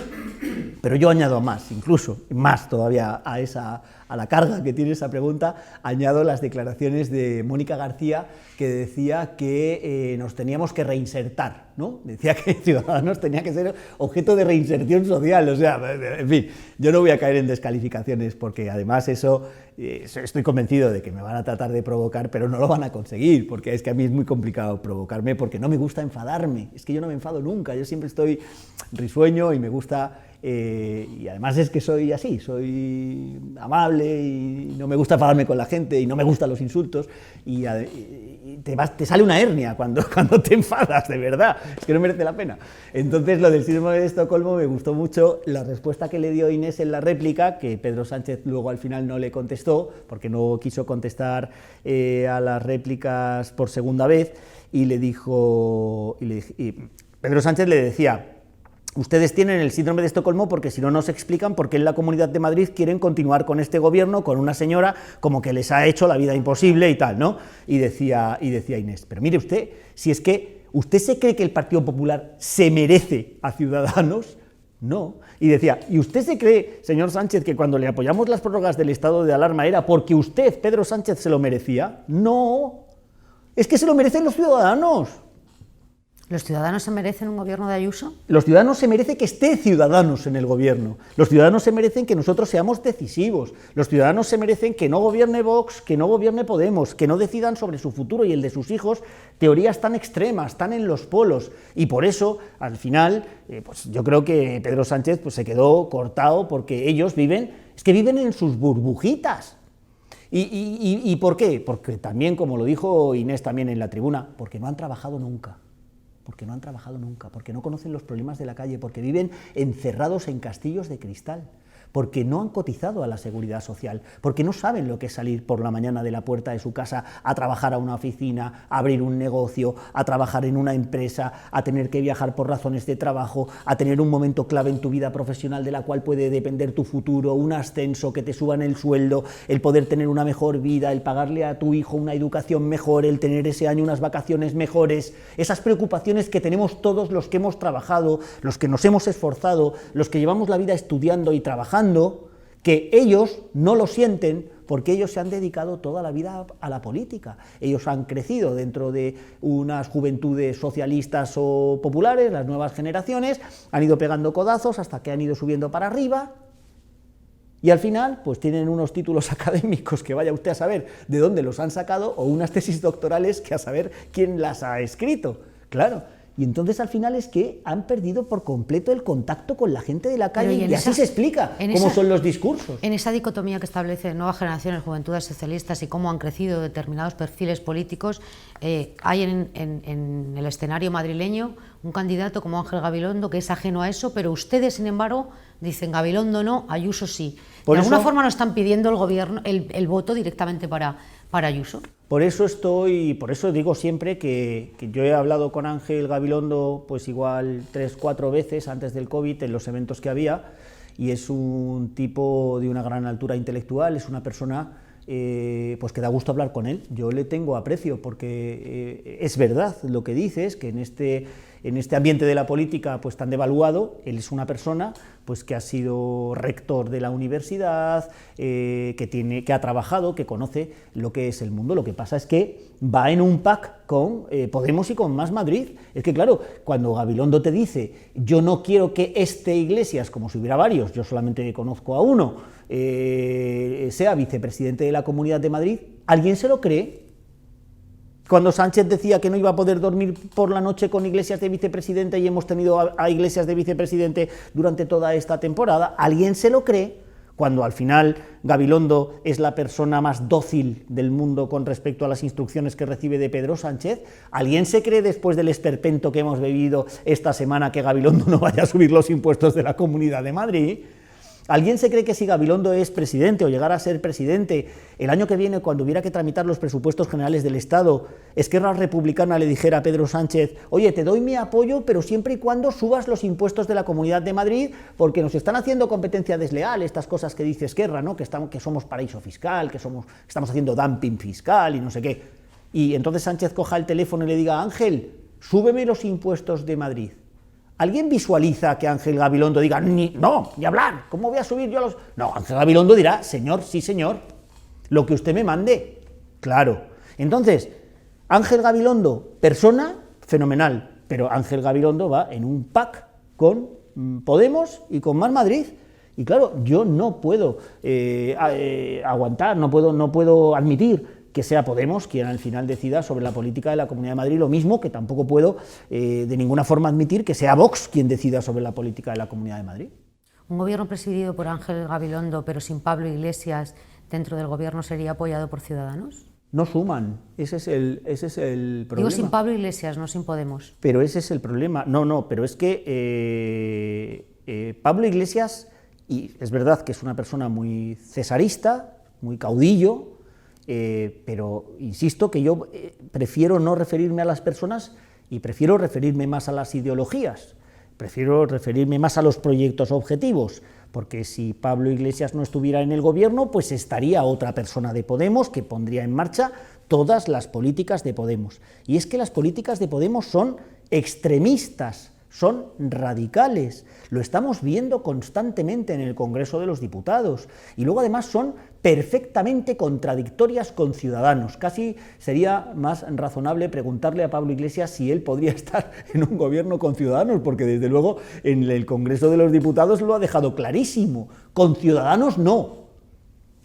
Pero yo añado más, incluso más todavía a la carga que tiene esa pregunta, añado las declaraciones de Mónica García, que decía que nos teníamos que reinsertar, ¿no? Decía que Ciudadanos tenía que ser objeto de reinserción social, o sea, en fin, yo no voy a caer en descalificaciones, porque además eso, estoy convencido de que me van a tratar de provocar, pero no lo van a conseguir, porque es que a mí es muy complicado provocarme, porque no me gusta enfadarme, es que yo no me enfado nunca, yo siempre estoy risueño y me gusta... y además es que soy así, soy amable y no me gusta enfadarme con la gente y no me gustan los insultos y te sale una hernia cuando te enfadas, de verdad, es que no merece la pena. Entonces lo del síndrome de Estocolmo me gustó mucho la respuesta que le dio Inés en la réplica, que Pedro Sánchez luego al final no le contestó, porque no quiso contestar a las réplicas por segunda vez, y le dijo, y Pedro Sánchez le decía: ustedes tienen el síndrome de Estocolmo porque si no nos explican por qué en la Comunidad de Madrid quieren continuar con este gobierno, con una señora como que les ha hecho la vida imposible y tal, ¿no? Y decía Inés, pero mire usted, si es que usted se cree que el Partido Popular se merece a Ciudadanos, no. Y decía, ¿y usted se cree, señor Sánchez, que cuando le apoyamos las prórrogas del estado de alarma era porque usted, Pedro Sánchez, se lo merecía? No, es que se lo merecen los ciudadanos. ¿Los ciudadanos se merecen un gobierno de Ayuso? Los ciudadanos se merecen que esté Ciudadanos en el gobierno. Los ciudadanos se merecen que nosotros seamos decisivos. Los ciudadanos se merecen que no gobierne Vox, que no gobierne Podemos, que no decidan sobre su futuro y el de sus hijos teorías tan extremas, tan en los polos. Y por eso, al final, pues yo creo que Pedro Sánchez pues, se quedó cortado porque ellos viven en sus burbujitas. ¿Y por qué? Porque también, como lo dijo Inés también en la tribuna, porque no han trabajado nunca. Porque no conocen los problemas de la calle, porque viven encerrados en castillos de cristal, porque no han cotizado a la seguridad social, porque no saben lo que es salir por la mañana de la puerta de su casa a trabajar a una oficina, a abrir un negocio, a trabajar en una empresa, a tener que viajar por razones de trabajo, a tener un momento clave en tu vida profesional de la cual puede depender tu futuro, un ascenso, que te suban el sueldo, el poder tener una mejor vida, el pagarle a tu hijo una educación mejor, el tener ese año unas vacaciones mejores, esas preocupaciones que tenemos todos los que hemos trabajado, los que nos hemos esforzado, los que llevamos la vida estudiando y trabajando, que ellos no lo sienten porque ellos se han dedicado toda la vida a la política. Ellos han crecido dentro de unas juventudes socialistas o populares, las nuevas generaciones, han ido pegando codazos hasta que han ido subiendo para arriba y al final pues tienen unos títulos académicos que vaya usted a saber de dónde los han sacado o unas tesis doctorales que a saber quién las ha escrito. Claro. Y entonces al final es que han perdido por completo el contacto con la gente de la calle y así se explica cómo son los discursos. En esa dicotomía que establece Nuevas Generaciones, Juventudes Socialistas y cómo han crecido determinados perfiles políticos, hay en el escenario madrileño un candidato como Ángel Gabilondo que es ajeno a eso, pero ustedes, sin embargo, dicen Gabilondo no, Ayuso sí. ¿De alguna forma no están pidiendo el gobierno el voto directamente para Ayuso? Por eso digo siempre que yo he hablado con Ángel Gabilondo pues igual 3-4 veces antes del COVID en los eventos que había, y es un tipo de una gran altura intelectual, es una persona pues que da gusto hablar con él. Yo le tengo aprecio porque es verdad lo que dices, que en este ambiente de la política pues tan devaluado, él es una persona pues que ha sido rector de la universidad, que ha trabajado, que conoce lo que es el mundo. Lo que pasa es que va en un pack con Podemos y con Más Madrid. Es que claro, cuando Gabilondo te dice yo no quiero que Iglesias, como si hubiera varios, yo solamente conozco a uno, sea vicepresidente de la Comunidad de Madrid, ¿alguien se lo cree? Cuando Sánchez decía que no iba a poder dormir por la noche con Iglesias de vicepresidente y hemos tenido a Iglesias de vicepresidente durante toda esta temporada, ¿alguien se lo cree? Cuando al final Gabilondo es la persona más dócil del mundo con respecto a las instrucciones que recibe de Pedro Sánchez, ¿alguien se cree después del esperpento que hemos vivido esta semana que Gabilondo no vaya a subir los impuestos de la Comunidad de Madrid? ¿Alguien se cree que si Gabilondo es presidente o llegara a ser presidente, el año que viene, cuando hubiera que tramitar los presupuestos generales del Estado, Esquerra Republicana le dijera a Pedro Sánchez: oye, te doy mi apoyo, pero siempre y cuando subas los impuestos de la Comunidad de Madrid, porque nos están haciendo competencia desleal, estas cosas que dice Esquerra, ¿no? que somos paraíso fiscal, que estamos haciendo dumping fiscal y no sé qué? Y entonces Sánchez coja el teléfono y le diga: Ángel, súbeme los impuestos de Madrid. ¿Alguien visualiza que Ángel Gabilondo diga: no, ni hablar, ¿cómo voy a subir yo los...? No, Ángel Gabilondo dirá: señor, sí señor, lo que usted me mande. Claro. Entonces, Ángel Gabilondo, persona, fenomenal, pero Ángel Gabilondo va en un pack con Podemos y con Más Madrid. Y claro, yo no puedo aguantar, no puedo admitir que sea Podemos quien al final decida sobre la política de la Comunidad de Madrid, lo mismo que tampoco puedo de ninguna forma admitir que sea Vox quien decida sobre la política de la Comunidad de Madrid. Un gobierno presidido por Ángel Gabilondo, pero sin Pablo Iglesias dentro del gobierno, ¿sería apoyado por Ciudadanos? No suman, ese es el problema. Digo sin Pablo Iglesias, no sin Podemos. Pero ese es el problema. No, pero es que Pablo Iglesias, y es verdad que es una persona muy cesarista, muy caudillo, pero insisto que yo prefiero no referirme a las personas y prefiero referirme más a las ideologías, prefiero referirme más a los proyectos objetivos, porque si Pablo Iglesias no estuviera en el gobierno, pues estaría otra persona de Podemos que pondría en marcha todas las políticas de Podemos. Y es que las políticas de Podemos son extremistas, son radicales, lo estamos viendo constantemente en el Congreso de los Diputados, y luego además son perfectamente contradictorias con Ciudadanos. Casi sería más razonable preguntarle a Pablo Iglesias si él podría estar en un gobierno con Ciudadanos, porque desde luego en el Congreso de los Diputados lo ha dejado clarísimo: con Ciudadanos no.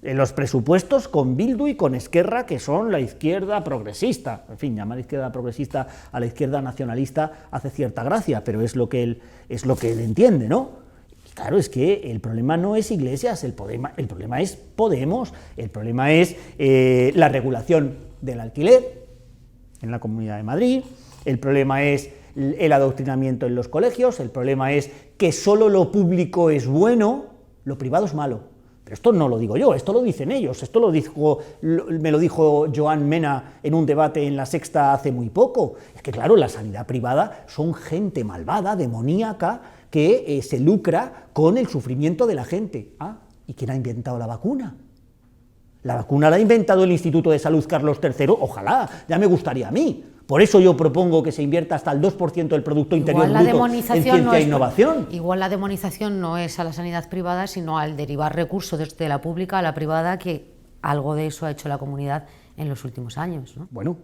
En los presupuestos con Bildu y con Esquerra, que son la izquierda progresista. En fin, llamar izquierda progresista a la izquierda nacionalista hace cierta gracia, pero es lo que él entiende, ¿no? Y claro, es que el problema no es Iglesias, el problema es Podemos, el problema es la regulación del alquiler en la Comunidad de Madrid, el problema es el adoctrinamiento en los colegios, el problema es que solo lo público es bueno, lo privado es malo. Pero esto no lo digo yo, esto lo dicen ellos, esto me lo dijo Joan Mena en un debate en La Sexta hace muy poco. Es que claro, la sanidad privada son gente malvada, demoníaca, que se lucra con el sufrimiento de la gente. Ah, ¿y quién ha inventado la vacuna? La vacuna la ha inventado el Instituto de Salud Carlos III, ojalá, ya me gustaría a mí. Por eso yo propongo que se invierta hasta el 2% del Producto Interior Bruto en ciencia e innovación. Igual la demonización no es a la sanidad privada, sino al derivar recursos desde la pública a la privada, que algo de eso ha hecho la comunidad en los últimos años, ¿no? Bueno,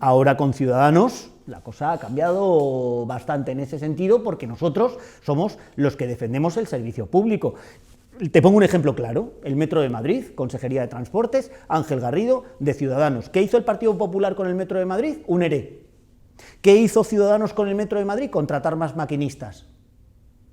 ahora con Ciudadanos la cosa ha cambiado bastante en ese sentido, porque nosotros somos los que defendemos el servicio público. Te pongo un ejemplo claro: el Metro de Madrid, Consejería de Transportes, Ángel Garrido, de Ciudadanos. ¿Qué hizo el Partido Popular con el Metro de Madrid? Un ERE. ¿Qué hizo Ciudadanos con el Metro de Madrid? Contratar más maquinistas.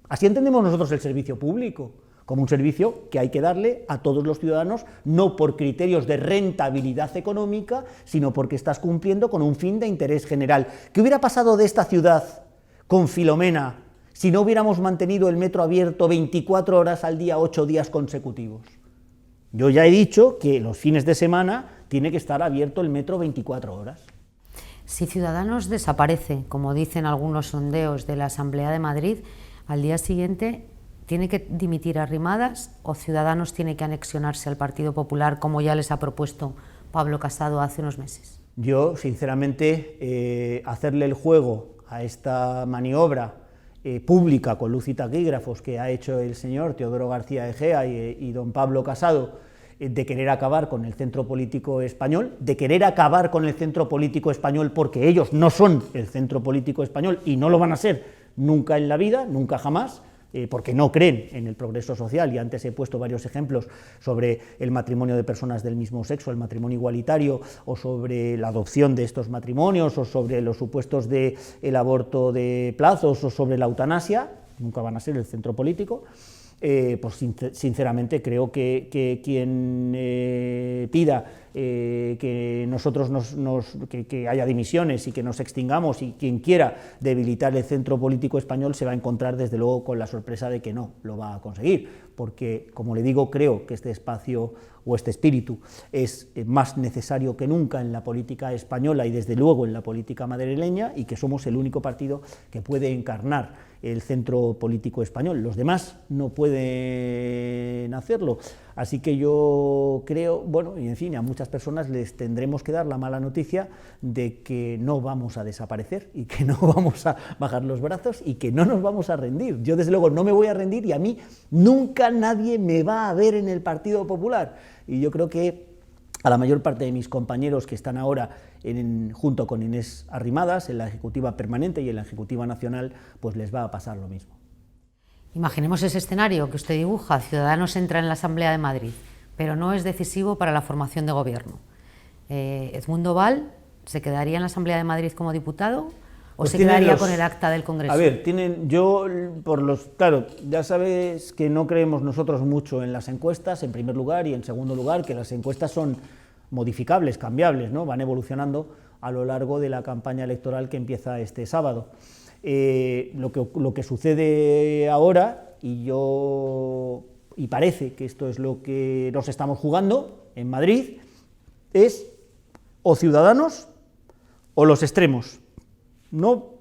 Así entendemos nosotros el servicio público, como un servicio que hay que darle a todos los ciudadanos, no por criterios de rentabilidad económica, sino porque estás cumpliendo con un fin de interés general. ¿Qué hubiera pasado de esta ciudad con Filomena si no hubiéramos mantenido el metro abierto 24 horas al día, 8 días consecutivos? Yo ya he dicho que los fines de semana tiene que estar abierto el metro 24 horas. Si Ciudadanos desaparece, como dicen algunos sondeos de la Asamblea de Madrid, al día siguiente ¿tiene que dimitir Arrimadas o Ciudadanos tiene que anexionarse al Partido Popular, como ya les ha propuesto Pablo Casado hace unos meses? Yo, sinceramente, hacerle el juego a esta maniobra pública con luz y taquígrafos que ha hecho el señor Teodoro García Egea y don Pablo Casado, de querer acabar con el centro político español, porque ellos no son el centro político español y no lo van a ser nunca en la vida, nunca jamás. porque no creen en el progreso social, y antes he puesto varios ejemplos sobre el matrimonio de personas del mismo sexo, el matrimonio igualitario, o sobre la adopción de estos matrimonios, o sobre los supuestos del aborto de plazos, o sobre la eutanasia, nunca van a ser el centro político. Pues sinceramente creo que quien pida que nosotros que haya dimisiones y que nos extingamos, y quien quiera debilitar el centro político español se va a encontrar desde luego con la sorpresa de que no lo va a conseguir, porque, como le digo, creo que este espacio o este espíritu es más necesario que nunca en la política española y desde luego en la política madrileña, y que somos el único partido que puede encarnar el centro político español. Los demás no pueden hacerlo. Así que yo creo, bueno, y en fin, a muchas personas les tendremos que dar la mala noticia de que no vamos a desaparecer y que no vamos a bajar los brazos y que no nos vamos a rendir. Yo desde luego no me voy a rendir, y a mí nunca nadie me va a ver en el Partido Popular. Y yo creo que a la mayor parte de mis compañeros que están ahora junto con Inés Arrimadas en la Ejecutiva Permanente y en la Ejecutiva Nacional, pues les va a pasar lo mismo. Imaginemos ese escenario que usted dibuja: Ciudadanos entra en la Asamblea de Madrid, pero no es decisivo para la formación de gobierno. ¿Edmundo Val se quedaría en la Asamblea de Madrid como diputado o pues se quedaría con el acta del Congreso? A ver, claro, ya sabes que no creemos nosotros mucho en las encuestas, en primer lugar, y en segundo lugar, que las encuestas son modificables, cambiables, ¿no? Van evolucionando a lo largo de la campaña electoral que empieza este sábado. Lo que sucede ahora, y parece que esto es lo que nos estamos jugando en Madrid, es o Ciudadanos o los extremos. No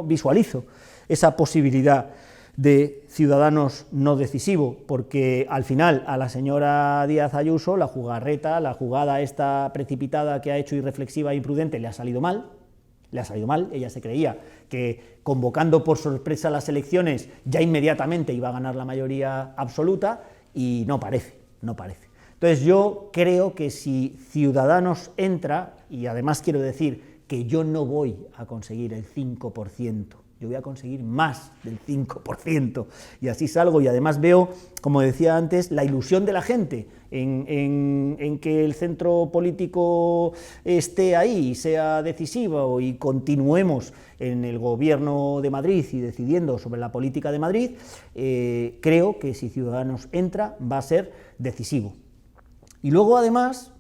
visualizo esa posibilidad de Ciudadanos no decisivo, porque al final a la señora Díaz Ayuso la jugada esta precipitada que ha hecho, irreflexiva e imprudente, le ha salido mal. Ella se creía que convocando por sorpresa las elecciones ya inmediatamente iba a ganar la mayoría absoluta, y no parece. Entonces yo creo que si Ciudadanos entra, y además quiero decir que yo no voy a conseguir el 5%, yo voy a conseguir más del 5%, y así salgo, y además veo, como decía antes, la ilusión de la gente en que el centro político esté ahí y sea decisivo, y continuemos en el gobierno de Madrid y decidiendo sobre la política de Madrid. Creo que si Ciudadanos entra va a ser decisivo. Y luego, además,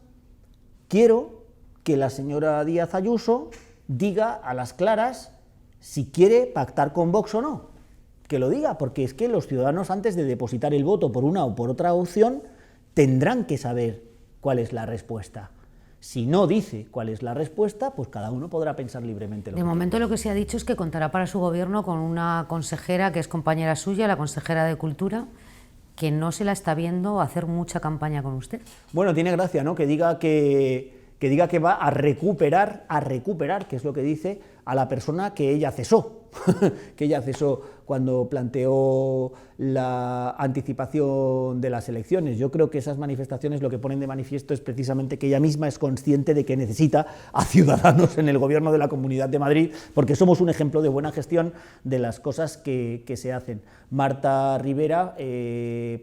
quiero que la señora Díaz Ayuso diga a las claras si quiere pactar con Vox o no, que lo diga, porque es que los ciudadanos, antes de depositar el voto por una o por otra opción, tendrán que saber cuál es la respuesta. Si no dice cuál es la respuesta, pues cada uno podrá pensar libremente. De momento lo que se ha dicho es que contará para su gobierno con una consejera que es compañera suya, la consejera de Cultura, que no se la está viendo hacer mucha campaña con usted. Bueno, tiene gracia, ¿no?, que diga que va a recuperar, que es lo que dice, a la persona que ella cesó, cuando planteó la anticipación de las elecciones. Yo creo que esas manifestaciones lo que ponen de manifiesto es precisamente que ella misma es consciente de que necesita a Ciudadanos en el gobierno de la Comunidad de Madrid, porque somos un ejemplo de buena gestión de las cosas que se hacen. Marta Rivera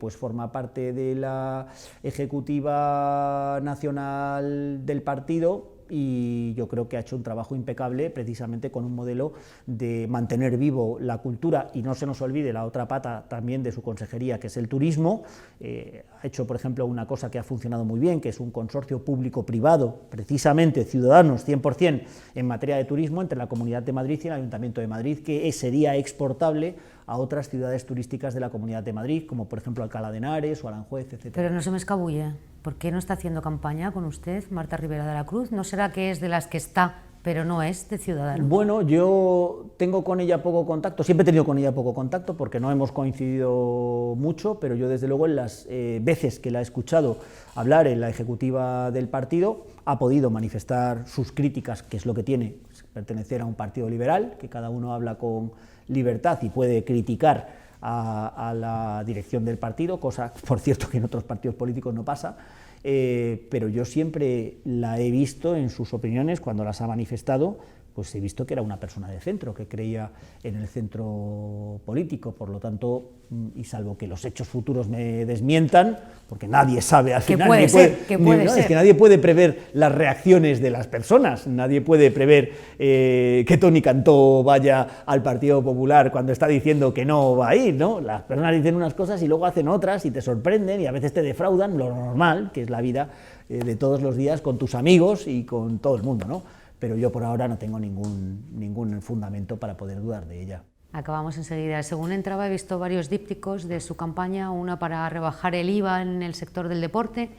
pues forma parte de la Ejecutiva Nacional del partido, y yo creo que ha hecho un trabajo impecable, precisamente con un modelo de mantener vivo la cultura, y no se nos olvide la otra pata también de su consejería, que es el turismo. Ha hecho, por ejemplo, una cosa que ha funcionado muy bien, que es un consorcio público-privado, precisamente Ciudadanos 100% en materia de turismo, entre la Comunidad de Madrid y el Ayuntamiento de Madrid, que sería exportable a otras ciudades turísticas de la Comunidad de Madrid, como por ejemplo Alcalá de Henares o Aranjuez, etc. Pero no se me escabulle, ¿por qué no está haciendo campaña con usted, Marta Rivera de la Cruz? ¿No será que es de las que está, pero no es de Ciudadanos? Bueno, yo tengo con ella poco contacto, siempre he tenido con ella poco contacto, porque no hemos coincidido mucho, pero yo desde luego en las veces que la he escuchado hablar en la ejecutiva del partido, ha podido manifestar sus críticas, que es lo que tiene pertenecer a un partido liberal, que cada uno habla con libertad y puede criticar a la dirección del partido, cosa, por cierto, que en otros partidos políticos no pasa, pero yo siempre la he visto en sus opiniones, cuando las ha manifestado, pues he visto que era una persona de centro, que creía en el centro político, por lo tanto, y salvo que los hechos futuros me desmientan, porque nadie sabe al final, es que nadie puede prever las reacciones de las personas, nadie puede prever que Toni Cantó vaya al Partido Popular cuando está diciendo que no va a ir, ¿no? Las personas dicen unas cosas y luego hacen otras y te sorprenden y a veces te defraudan, lo normal, que es la vida de todos los días con tus amigos y con todo el mundo, ¿no? Pero yo por ahora no tengo ningún fundamento para poder dudar de ella. Acabamos enseguida. Según entraba he visto varios dípticos de su campaña, una para rebajar el IVA en el sector del deporte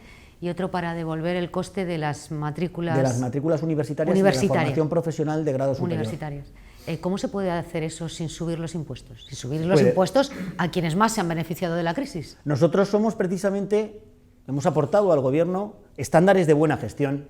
y otro para devolver el coste de las matrículas... De las matrículas universitarias y de la formación profesional de grado superior. Universitarias. ¿Cómo se puede hacer eso sin subir los impuestos? Sin subir los impuestos a quienes más se han beneficiado de la crisis. Nosotros somos precisamente, hemos aportado al gobierno estándares de buena gestión.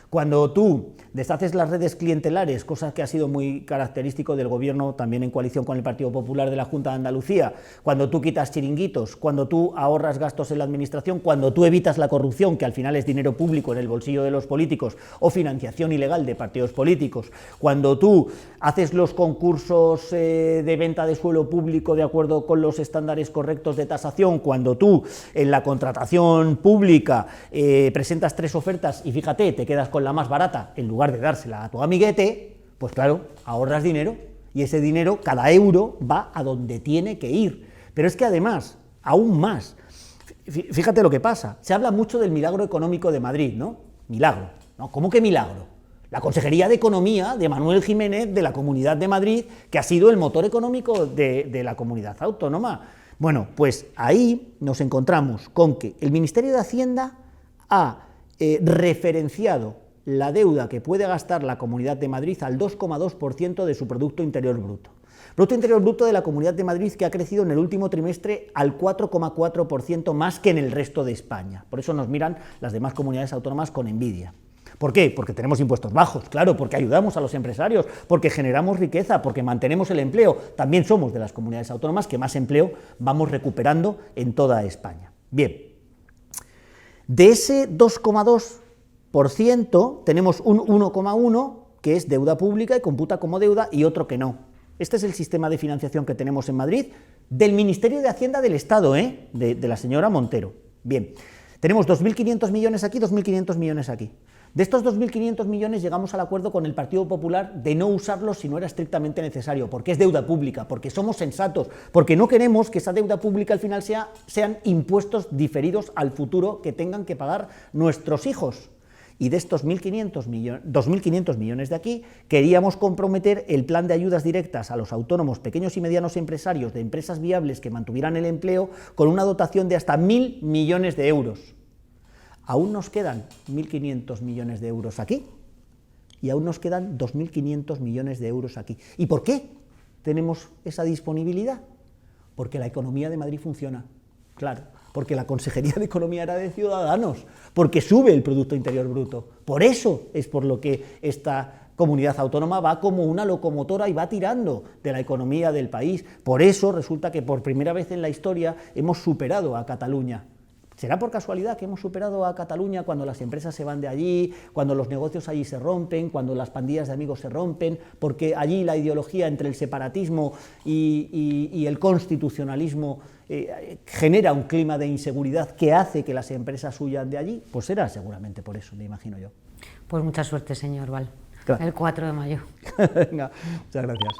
Cuando tú deshaces las redes clientelares, cosa que ha sido muy característico del gobierno, también en coalición con el Partido Popular de la Junta de Andalucía, cuando tú quitas chiringuitos, cuando tú ahorras gastos en la administración, cuando tú evitas la corrupción, que al final es dinero público en el bolsillo de los políticos, o financiación ilegal de partidos políticos, cuando tú haces los concursos de venta de suelo público de acuerdo con los estándares correctos de tasación, cuando tú en la contratación pública presentas 3 ofertas y fíjate, te quedas con la más barata en lugar de dársela a tu amiguete, pues claro, ahorras dinero y ese dinero, cada euro, va a donde tiene que ir. Pero es que además, aún más, fíjate lo que pasa, se habla mucho del milagro económico de Madrid, ¿no? Milagro, ¿no? ¿Cómo que milagro? La Consejería de Economía de Manuel Jiménez de la Comunidad de Madrid, que ha sido el motor económico de la comunidad autónoma. Bueno, pues ahí nos encontramos con que el Ministerio de Hacienda ha referenciado la deuda que puede gastar la Comunidad de Madrid al 2,2% de su Producto Interior Bruto. Producto Interior Bruto de la Comunidad de Madrid que ha crecido en el último trimestre al 4,4% más que en el resto de España. Por eso nos miran las demás comunidades autónomas con envidia. ¿Por qué? Porque tenemos impuestos bajos, claro, porque ayudamos a los empresarios, porque generamos riqueza, porque mantenemos el empleo. También somos de las comunidades autónomas que más empleo vamos recuperando en toda España. Bien, de ese 2,2%, tenemos un 1,1% que es deuda pública y computa como deuda y otro que no. Este es el sistema de financiación que tenemos en Madrid del Ministerio de Hacienda del Estado, de la señora Montero. Bien, tenemos 2.500 millones aquí, 2.500 millones aquí. De estos 2.500 millones llegamos al acuerdo con el Partido Popular de no usarlos si no era estrictamente necesario, porque es deuda pública, porque somos sensatos, porque no queremos que esa deuda pública al final sean impuestos diferidos al futuro que tengan que pagar nuestros hijos. Y de estos 2.500 millones de aquí, queríamos comprometer el plan de ayudas directas a los autónomos, pequeños y medianos empresarios de empresas viables que mantuvieran el empleo con una dotación de hasta 1.000 millones de euros. Aún nos quedan 1.500 millones de euros aquí y aún nos quedan 2.500 millones de euros aquí. ¿Y por qué tenemos esa disponibilidad? Porque la economía de Madrid funciona, claro, porque la Consejería de Economía era de Ciudadanos, porque sube el Producto Interior Bruto. Por eso es por lo que esta comunidad autónoma va como una locomotora y va tirando de la economía del país. Por eso resulta que por primera vez en la historia hemos superado a Cataluña. ¿Será por casualidad que hemos superado a Cataluña cuando las empresas se van de allí, cuando los negocios allí se rompen, cuando las pandillas de amigos se rompen, porque allí la ideología entre el separatismo y el constitucionalismo genera un clima de inseguridad que hace que las empresas huyan de allí? Pues será seguramente por eso, me imagino yo. Pues mucha suerte, señor Val. Claro. El 4 de mayo. Venga, muchas gracias.